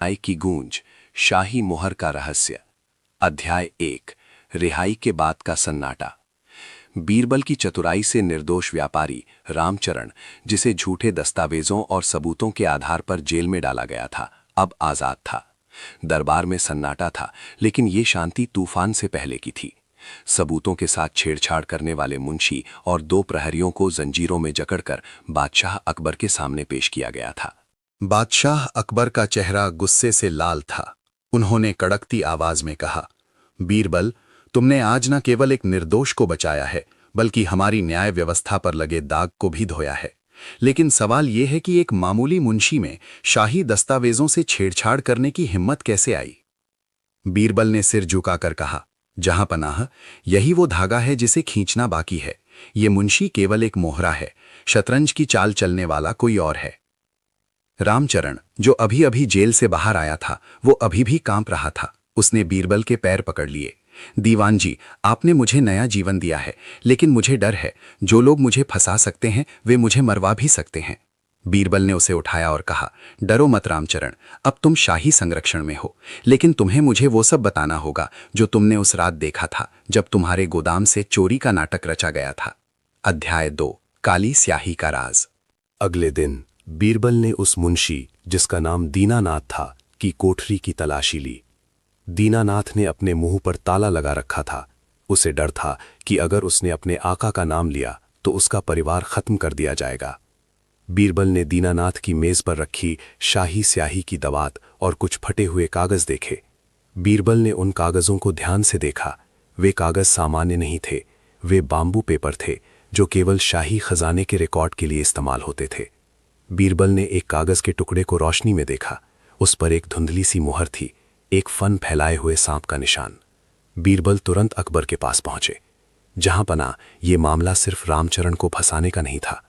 आई की गूंज, शाही मोहर का रहस्य। अध्याय 1। रिहाई के बाद का सन्नाटा। बीरबल की चतुराई से निर्दोष व्यापारी रामचरण, जिसे झूठे दस्तावेजों और सबूतों के आधार पर जेल में डाला गया था, अब आजाद था। दरबार में सन्नाटा था, लेकिन ये शांति तूफान से पहले की थी। सबूतों के साथ छेड़छाड़ करने वाले मुंशी और 2 प्रहरियों को जंजीरों में जकड़कर बादशाह अकबर के सामने पेश किया गया था। बादशाह अकबर का चेहरा गुस्से से लाल था। उन्होंने कड़कती आवाज में कहा, बीरबल, तुमने आज न केवल एक निर्दोष को बचाया है, बल्कि हमारी न्याय व्यवस्था पर लगे दाग को भी धोया है। लेकिन सवाल यह है कि एक मामूली मुंशी में शाही दस्तावेजों से छेड़छाड़ करने की हिम्मत कैसे आई? बीरबल ने सिर झुकाकर कहा, जहां पनाह, यही वो धागा है जिसे खींचना बाकी है। ये मुंशी केवल एक मोहरा है, शतरंज की चाल चलने वाला कोई और है। रामचरण, जो अभी अभी जेल से बाहर आया था, वो अभी भी कांप रहा था। उसने बीरबल के पैर पकड़ लिए। दीवान जी, आपने मुझे नया जीवन दिया है, लेकिन मुझे डर है, जो लोग मुझे फंसा सकते हैं वे मुझे मरवा भी सकते हैं। बीरबल ने उसे उठाया और कहा, डरो मत रामचरण, अब तुम शाही संरक्षण में हो, लेकिन तुम्हें मुझे वो सब बताना होगा जो तुमने उस रात देखा था, जब तुम्हारे गोदाम से चोरी का नाटक रचा गया था। अध्याय 2। काली स्याही का राज। अगले दिन बीरबल ने उस मुंशी, जिसका नाम दीनानाथ था, की कोठरी की तलाशी ली। दीनानाथ ने अपने मुंह पर ताला लगा रखा था। उसे डर था कि अगर उसने अपने आका का नाम लिया तो उसका परिवार खत्म कर दिया जाएगा। बीरबल ने दीनानाथ की मेज पर रखी शाही स्याही की दवात और कुछ फटे हुए कागज देखे। बीरबल ने उन कागजों को ध्यान से देखा। वे कागज सामान्य नहीं थे, वे बाम्बू पेपर थे, जो केवल शाही खजाने के रिकॉर्ड के लिए इस्तेमाल होते थे। बीरबल ने एक कागज के टुकड़े को रोशनी में देखा। उस पर एक धुंधली सी मुहर थी, एक फन फैलाए हुए सांप का निशान। बीरबल तुरंत अकबर के पास पहुंचे। जहां पना, ये मामला सिर्फ रामचरण को फंसाने का नहीं था।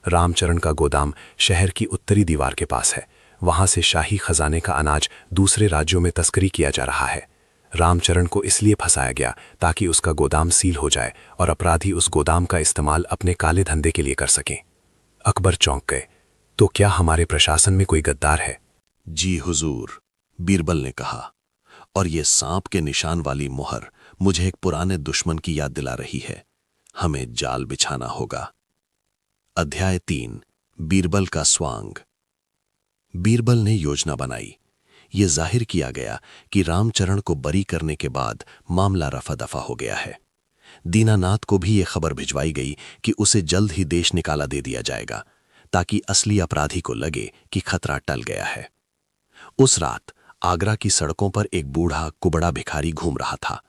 रामचरण का गोदाम शहर की उत्तरी दीवार के पास है। वहां से शाही खजाने का अनाज दूसरे राज्यों में तस्करी किया जा रहा है। रामचरण को इसलिए फंसाया गया ताकि उसका गोदाम सील हो जाए और अपराधी उस गोदाम का इस्तेमाल अपने काले धंधे के लिए कर सकें। अकबर चौंक गए। तो क्या हमारे प्रशासन में कोई गद्दार है? जी हुजूर, बीरबल ने कहा, और ये सांप के निशान वाली मोहर मुझे एक पुराने दुश्मन की याद दिला रही है। हमें जाल बिछाना होगा। अध्याय 3। बीरबल का स्वांग। बीरबल ने योजना बनाई। ये जाहिर किया गया कि रामचरण को बरी करने के बाद मामला रफा दफा हो गया है। दीनानाथ को भी ये खबर भिजवाई गई कि उसे जल्द ही देश निकाला दे दिया जाएगा, ताकि असली अपराधी को लगे कि खतरा टल गया है। उस रात आगरा की सड़कों पर एक बूढ़ा कुबड़ा भिखारी घूम रहा था।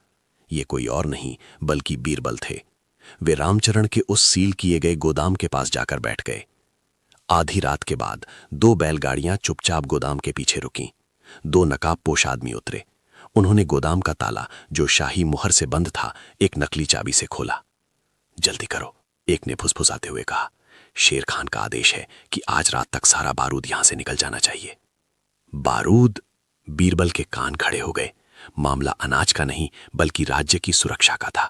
ये कोई और नहीं बल्कि बीरबल थे। वे रामचरण के उस सील किए गए गोदाम के पास जाकर बैठ गए। आधी रात के बाद 2 बैलगाड़ियां चुपचाप गोदाम के पीछे रुकीं। 2 नकाबपोश आदमी उतरे। उन्होंने गोदाम का ताला, जो शाही मुहर से बंद था, एक नकली चाबी से खोला। जल्दी करो, एक ने फुसफुसाते हुए कहा। शेर खान का आदेश है कि आज रात तक सारा बारूद यहां से निकल जाना चाहिए। बारूद? बीरबल के कान खड़े हो गए। मामला अनाज का नहीं बल्कि राज्य की सुरक्षा का था।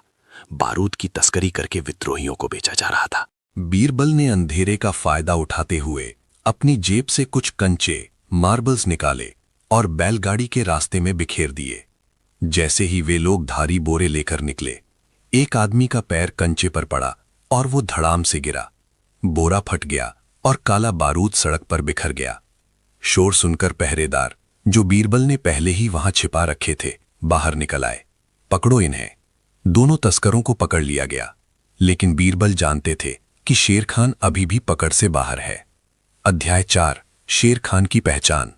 बारूद की तस्करी करके विद्रोहियों को बेचा जा रहा था। बीरबल ने अंधेरे का फायदा उठाते हुए अपनी जेब से कुछ कंचे मार्बल्स निकाले और बैलगाड़ी के रास्ते में बिखेर दिए। जैसे ही वे लोग धारी बोरे लेकर निकले, एक आदमी का पैर कंचे पर पड़ा और वो धड़ाम से गिरा। बोरा फट गया और काला बारूद सड़क पर बिखर गया। शोर सुनकर पहरेदार, जो बीरबल ने पहले ही वहां छिपा रखे थे, बाहर निकल आए। पकड़ो इन्हें। दोनों तस्करों को पकड़ लिया गया, लेकिन बीरबल जानते थे कि शेर खान अभी भी पकड़ से बाहर है। अध्याय 4। शेर खान की पहचान।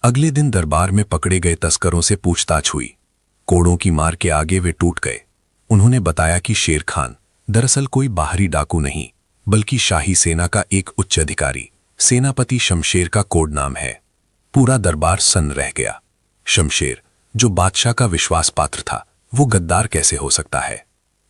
अगले दिन दरबार में पकड़े गए तस्करों से पूछताछ हुई। कोड़ों की मार के आगे वे टूट गए। उन्होंने बताया कि शेर खान दरअसल कोई बाहरी डाकू नहीं, बल्कि शाही सेना का एक उच्च अधिकारी, सेनापति शमशेर का कोड नाम है। पूरा दरबार सन्न रह गया। शमशेर, जो बादशाह का विश्वास पात्र था, वो गद्दार कैसे हो सकता है?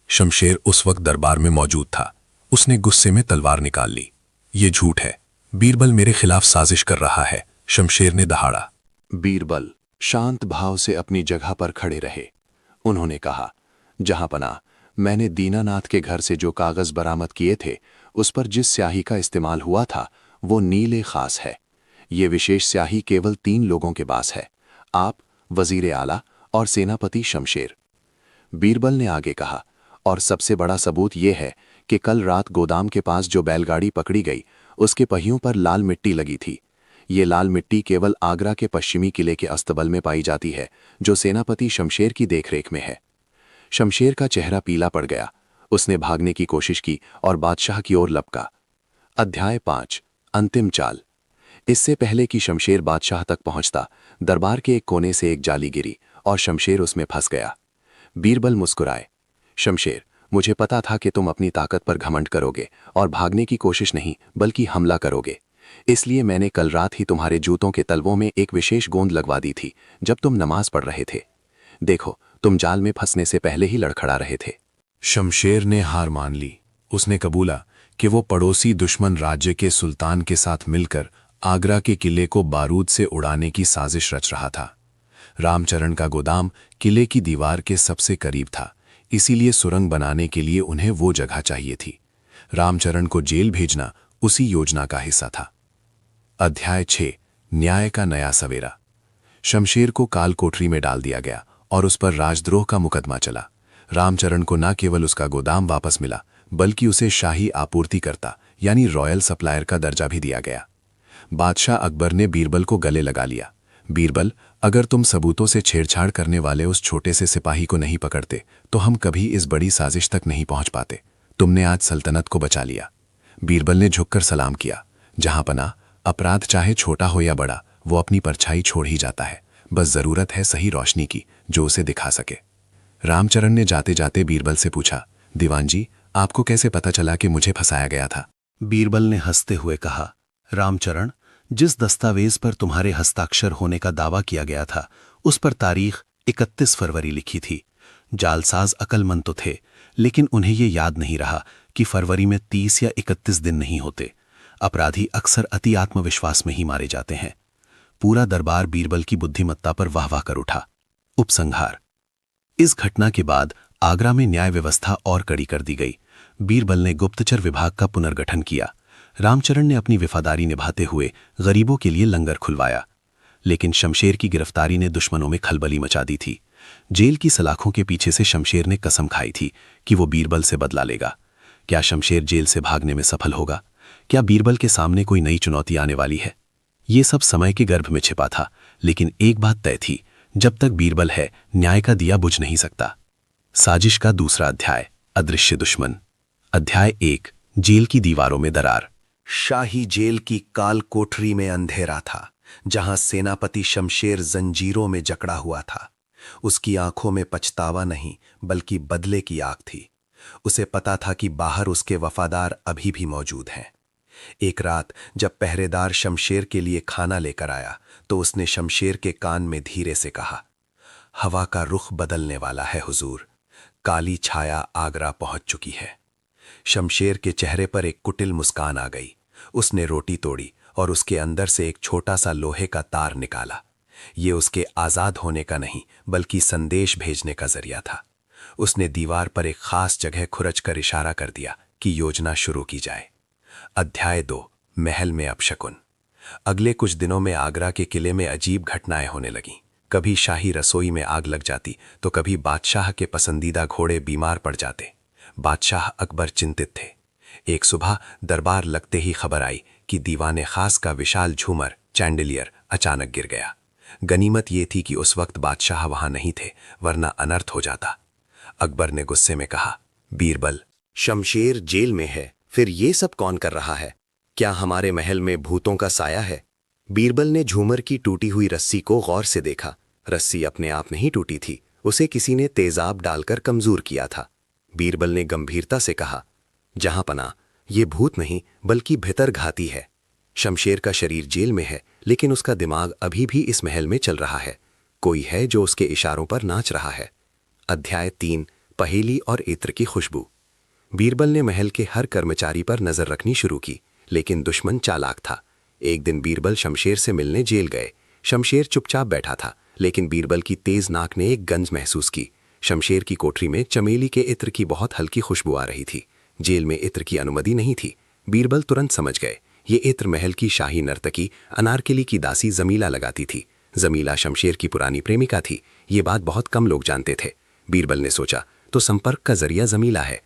शमशेर उस वक्त दरबार में मौजूद था। उसने गुस्से में तलवार निकाल ली। ये झूठ है, बीरबल मेरे खिलाफ साजिश कर रहा है, शमशेर ने दहाड़ा। बीरबल शांत भाव से अपनी जगह पर खड़े रहे। उन्होंने कहा, जहांपना, मैंने दीनानाथ के घर से जो कागज बरामद किए थे, उस पर जिस स्याही का इस्तेमाल हुआ था, वो नीले खास है। ये विशेष स्याही केवल 3 लोगों के पास है, आप, वजीर आला और सेनापति शमशेर। बीरबल ने आगे कहा, और सबसे बड़ा सबूत ये है कि कल रात गोदाम के पास जो बैलगाड़ी पकड़ी गई उसके पहियों पर लाल मिट्टी लगी थी। ये लाल मिट्टी केवल आगरा के पश्चिमी किले के अस्तबल में पाई जाती है, जो सेनापति शमशेर की देखरेख में है। शमशेर का चेहरा पीला पड़ गया। उसने भागने की कोशिश की और बादशाह की ओर लपका। अध्याय 5 अंतिम चाल। इससे पहले कि शमशेर बादशाह तक पहुंचता, दरबार के एक कोने से एक जाली गिरी और शमशेर उसमें फंस गया। बीरबल मुस्कुराए। शमशेर, मुझे पता था कि तुम अपनी ताकत पर घमंड करोगे और भागने की कोशिश नहीं बल्कि हमला करोगे। इसलिए मैंने कल रात ही तुम्हारे जूतों के तलवों में एक विशेष गोंद लगवा दी थी जब तुम नमाज पढ़ रहे थे। देखो, तुम जाल में फंसने से पहले ही लड़खड़ा रहे थे। शमशेर ने हार मान ली। उसने कबूला कि वो पड़ोसी दुश्मन राज्य के सुल्तान के साथ मिलकर आगरा के किले को बारूद से उड़ाने की साजिश रच रहा था। रामचरण का गोदाम किले की दीवार के सबसे करीब था, इसीलिए सुरंग बनाने के लिए उन्हें वो जगह चाहिए थी। रामचरण को जेल भेजना उसी योजना का हिस्सा था। अध्याय 6 न्याय का नया सवेरा। शमशेर को काल कोठरी में डाल दिया गया और उस पर राजद्रोह का मुकदमा चला। रामचरण को न केवल उसका गोदाम वापस मिला, बल्कि उसे शाही आपूर्तिकर्ता यानी रॉयल सप्लायर का दर्जा भी दिया गया। बादशाह अकबर ने बीरबल को गले लगा लिया। बीरबल, अगर तुम सबूतों से छेड़छाड़ करने वाले उस छोटे से सिपाही को नहीं पकड़ते तो हम कभी इस बड़ी साजिश तक नहीं पहुंच पाते। तुमने आज सल्तनत को बचा लिया। बीरबल ने झुककर सलाम किया। जहां पना, अपराध चाहे छोटा हो या बड़ा, वो अपनी परछाई छोड़ ही जाता है। बस जरूरत है सही रोशनी की जो उसे दिखा सके। रामचरण ने जाते जाते बीरबल से पूछा, दीवान जी, आपको कैसे पता चला कि मुझे फंसाया गया था? बीरबल ने हंसते हुए कहा, रामचरण, जिस दस्तावेज पर तुम्हारे हस्ताक्षर होने का दावा किया गया था उस पर तारीख 31 फरवरी लिखी थी। जालसाज अकलमंद तो थे, लेकिन उन्हें ये याद नहीं रहा कि फरवरी में 30 या 31 दिन नहीं होते। अपराधी अक्सर अति आत्मविश्वास में ही मारे जाते हैं। पूरा दरबार बीरबल की बुद्धिमत्ता पर वाह-वाह कर उठा। उपसंहार। इस घटना के बाद आगरा में न्याय व्यवस्था और कड़ी कर दी गई। बीरबल ने गुप्तचर विभाग का पुनर्गठन किया। रामचरण ने अपनी वफादारी निभाते हुए गरीबों के लिए लंगर खुलवाया। लेकिन शमशेर की गिरफ्तारी ने दुश्मनों में खलबली मचा दी थी। जेल की सलाखों के पीछे से शमशेर ने कसम खाई थी कि वो बीरबल से बदला लेगा। क्या शमशेर जेल से भागने में सफल होगा? क्या बीरबल के सामने कोई नई चुनौती आने वाली है? ये सब समय के गर्भ में छिपा था, लेकिन एक बात तय थी, जब तक बीरबल है, न्याय का दिया बुझ नहीं सकता। साजिश का दूसरा अध्याय, अदृश्य दुश्मन। अध्याय 1 जेल की दीवारों में दरार। शाही जेल की काल कोठरी में अंधेरा था, जहां सेनापति शमशेर जंजीरों में जकड़ा हुआ था। उसकी आंखों में पछतावा नहीं बल्कि बदले की आग थी। उसे पता था कि बाहर उसके वफादार अभी भी मौजूद हैं। एक रात जब पहरेदार शमशेर के लिए खाना लेकर आया तो उसने शमशेर के कान में धीरे से कहा, हवा का रुख बदलने वाला है हुजूर। काली छाया आगरा पहुंच चुकी है। शमशेर के चेहरे पर एक कुटिल मुस्कान आ गई। उसने रोटी तोड़ी और उसके अंदर से एक छोटा सा लोहे का तार निकाला। ये उसके आजाद होने का नहीं बल्कि संदेश भेजने का जरिया था। उसने दीवार पर एक खास जगह खुरच कर इशारा कर दिया कि योजना शुरू की जाए। अध्याय 2 महल में अपशकुन। अगले कुछ दिनों में आगरा के किले में अजीब घटनाएं होने लगीं। कभी शाही रसोई में आग लग जाती तो कभी बादशाह के पसंदीदा घोड़े बीमार पड़ जाते। बादशाह अकबर चिंतित थे। एक सुबह दरबार लगते ही खबर आई कि दीवाने खास का विशाल झूमर चैंडिलियर अचानक गिर गया। गनीमत ये थी कि उस वक्त बादशाह वहां नहीं थे, वरना अनर्थ हो जाता। अकबर ने गुस्से में कहा, बीरबल, शमशेर जेल में है, फिर ये सब कौन कर रहा है? क्या हमारे महल में भूतों का साया है? बीरबल ने झूमर की टूटी हुई रस्सी को गौर से देखा। रस्सी अपने आप नहीं टूटी थी, उसे किसी ने तेजाब डालकर कमजोर किया था। बीरबल ने गंभीरता से कहा, जहां पना, ये भूत नहीं बल्कि भितर घाती है। शमशेर का शरीर जेल में है, लेकिन उसका दिमाग अभी भी इस महल में चल रहा है। कोई है जो उसके इशारों पर नाच रहा है। अध्याय 3 पहेली और इत्र की खुशबू। बीरबल ने महल के हर कर्मचारी पर नजर रखनी शुरू की, लेकिन दुश्मन चालाक था। एक दिन बीरबल शमशेर से मिलने जेल गए। शमशेर चुपचाप बैठा था, लेकिन बीरबल की तेज नाक ने एक गंज महसूस की। शमशेर की कोठरी में चमेली के इत्र की बहुत हल्की खुशबू आ रही थी। जेल में इत्र की अनुमति नहीं थी। बीरबल तुरंत समझ गए, ये इत्र महल की शाही नर्तकी अनारकली की दासी जमीला लगाती थी। जमीला शमशेर की पुरानी प्रेमिका थी। ये बात बहुत कम लोग जानते थे। बीरबल ने सोचा, तो संपर्क का जरिया जमीला है।